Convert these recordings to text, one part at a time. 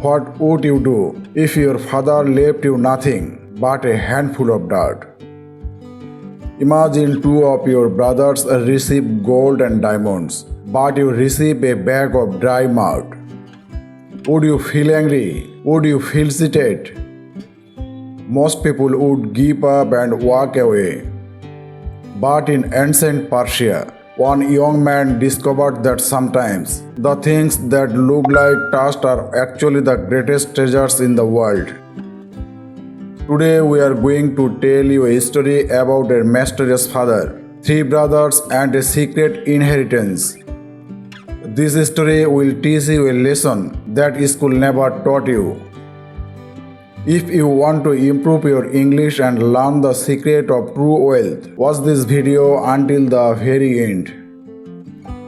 What would you do if your father left you nothing but a handful of dirt? Imagine two of your brothers receive gold and diamonds, but you receive a bag of dry mud. Would you feel angry? Would you feel cheated? Most people would give up and walk away. But in ancient Persia, one young man discovered that sometimes the things that look like dust are actually the greatest treasures in the world. Today we are going to tell you a story about a mysterious father, three brothers, and a secret inheritance. This story will teach you a lesson that school never taught you. If you want to improve your English and learn the secret of true wealth, watch this video until the very end.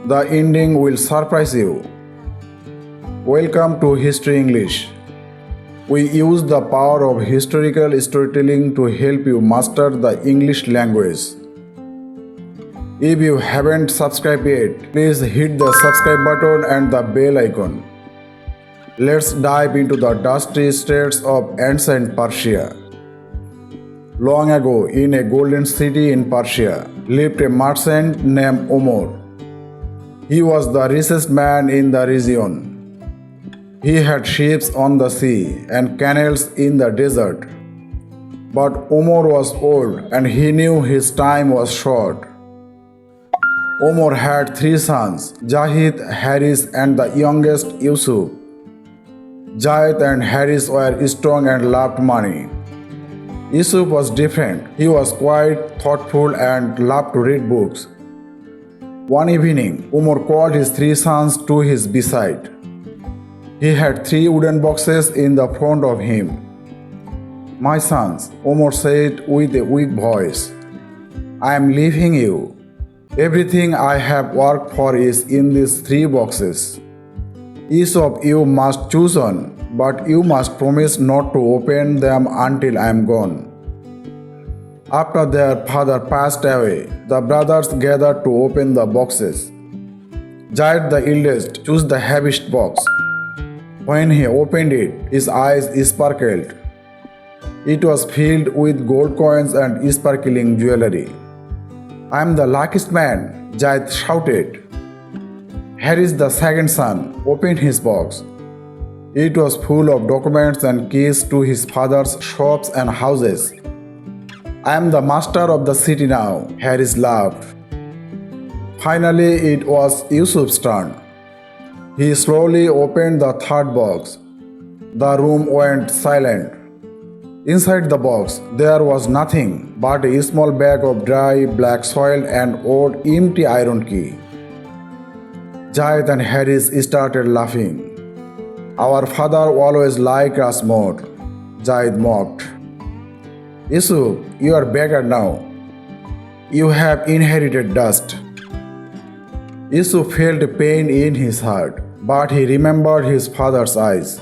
The ending will surprise you. Welcome to History English. We use the power of historical storytelling to help you master the English language. If you haven't subscribed yet, please hit the subscribe button and the bell icon. Let's dive into the dusty streets of ancient Persia. Long ago, in a golden city in Persia, lived a merchant named Omar. He was the richest man in the region. He had ships on the sea and canals in the desert. But Omar was old and he knew his time was short. Omar had three sons, Jahid, Haris, and the youngest Yusuf. Jahid and Haris were strong and loved money. Yusuf was different. He was quiet, thoughtful, and loved to read books. One evening, Omar called his three sons to his bedside. He had three wooden boxes in the front of him. "My sons," Omar said with a weak voice, "I am leaving you. Everything I have worked for is in these three boxes. Each of you must choose one, but you must promise not to open them until I am gone." After their father passed away, the brothers gathered to open the boxes. Jahid, the eldest, chose the heaviest box. When he opened it, his eyes sparkled. It was filled with gold coins and sparkling jewelry. "I am the luckiest man," Jahid shouted. Haris, the second son, opened his box. It was full of documents and keys to his father's shops and houses. "I am the master of the city now," Haris laughed. Finally, it was Yusuf's turn. He slowly opened the third box. The room went silent. Inside the box, there was nothing but a small bag of dry, black soil and old empty iron key. Jahid and Haris started laughing. "Our father always liked us more," Jahid mocked. "Yusuf, you are beggar now. You have inherited dust." Yusuf felt pain in his heart, but he remembered his father's eyes.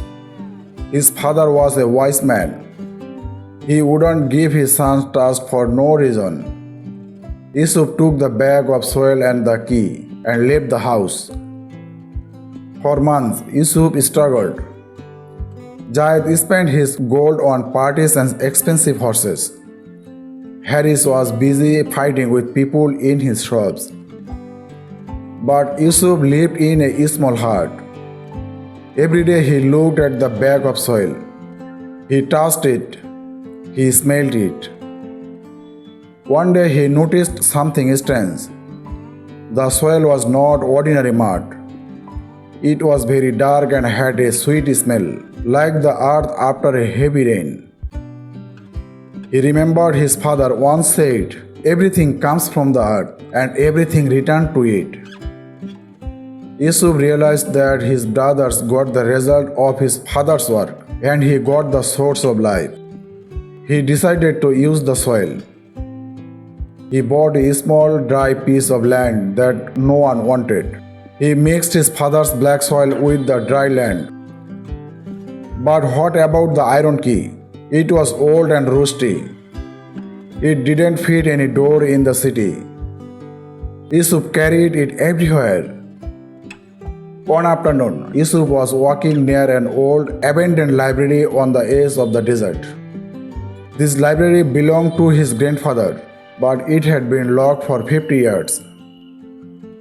His father was a wise man. He wouldn't give his sons trust for no reason. Yusuf took the bag of soil and the key and left the house. For months, Yusuf struggled. Jahid spent his gold on parties and expensive horses. Haris was busy fighting with people in his shops. But Yusuf lived in a small hut. Every day he looked at the bag of soil. He touched it. He smelled it. One day he noticed something strange. The soil was not ordinary mud. It was very dark and had a sweet smell, like the earth after a heavy rain. He remembered his father once said, "Everything comes from the earth and everything returned to it." Yusuf realized that his brothers got the result of his father's work and he got the source of life. He decided to use the soil. He bought a small dry piece of land that no one wanted. He mixed his father's black soil with the dry land. But what about the iron key? It was old and rusty. It didn't fit any door in the city. Yusuf carried it everywhere. One afternoon, Yusuf was walking near an old, abandoned library on the edge of the desert. This library belonged to his grandfather, but it had been locked for 50 years.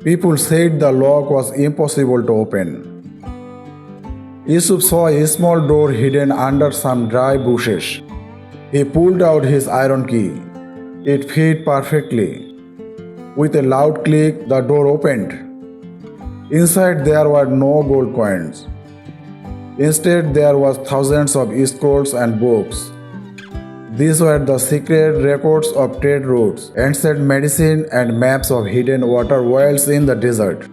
People said the lock was impossible to open. Yusuf saw a small door hidden under some dry bushes. He pulled out his iron key. It fit perfectly. With a loud click, the door opened. Inside there were no gold coins. Instead, there was thousands of scrolls and books. These were the secret records of trade routes, ancient medicine, and maps of hidden water wells in the desert.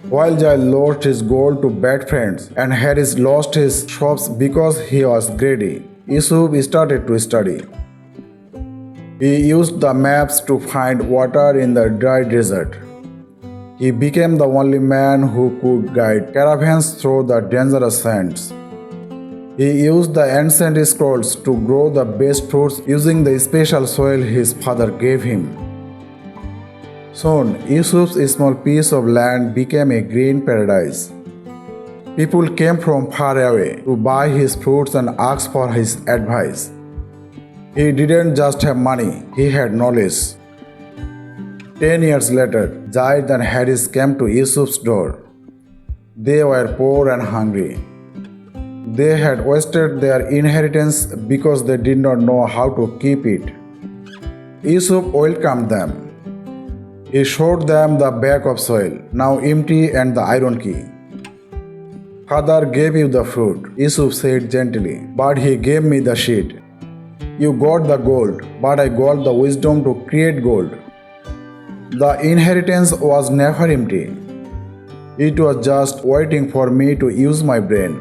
While Giles lost his gold to bad friends and Harris lost his shops because he was greedy, Yusuf started to study. He used the maps to find water in the dry desert. He became the only man who could guide caravans through the dangerous sands. He used the ancient scrolls to grow the best fruits using the special soil his father gave him. Soon, Yusuf's small piece of land became a green paradise. People came from far away to buy his fruits and ask for his advice. He didn't just have money, he had knowledge. 10 years later, Giles and Harris came to Yusuf's door. They were poor and hungry. They had wasted their inheritance because they did not know how to keep it. Yusuf welcomed them. He showed them the bag of soil, now empty, and the iron key. Father gave you the fruit, Yusuf said gently, but he gave me the seed. You got the gold, but I got the wisdom to create gold. The inheritance was never empty. It was just waiting for me to use my brain.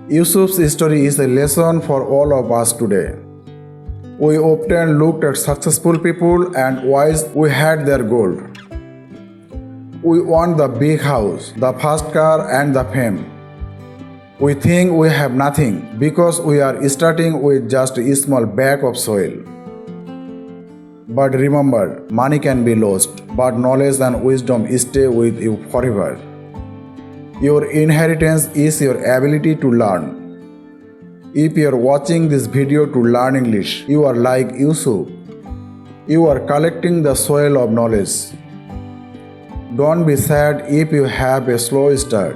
Yusuf's story is a lesson for all of us today. We often looked at successful people and wished we had their gold. We want the big house, the fast car, and the fame. We think we have nothing because we are starting with just a small bag of soil. But remember, money can be lost, but knowledge and wisdom stay with you forever. Your inheritance is your ability to learn. If you are watching this video to learn English, you are like Yusuf. You are collecting the soil of knowledge. Don't be sad if you have a slow start.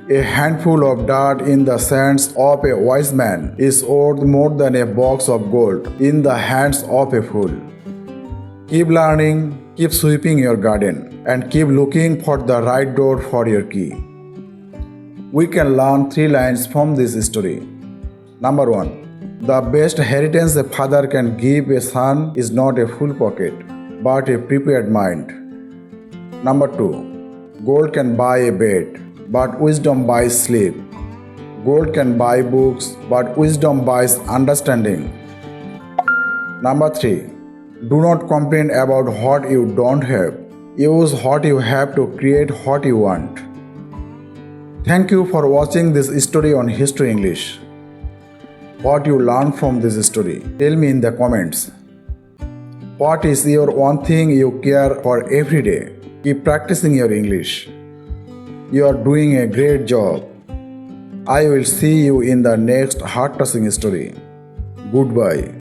A handful of dirt in the sands of a wise man is worth more than a box of gold in the hands of a fool. Keep learning, keep sweeping your garden, and keep looking for the right door for your key. We can learn 3 lines from this story. Number 1. The best inheritance a father can give a son is not a full pocket, but a prepared mind. Number 2. Gold can buy a bed, but wisdom buys sleep. Gold can buy books, but wisdom buys understanding. Number 3. Do not complain about what you don't have. Use what you have to create what you want. Thank you for watching this story on History English. What you learned from this story? Tell me in the comments. What is your one thing you care for every day? Keep practicing your English. You are doing a great job. I will see you in the next heart-touching story. Goodbye.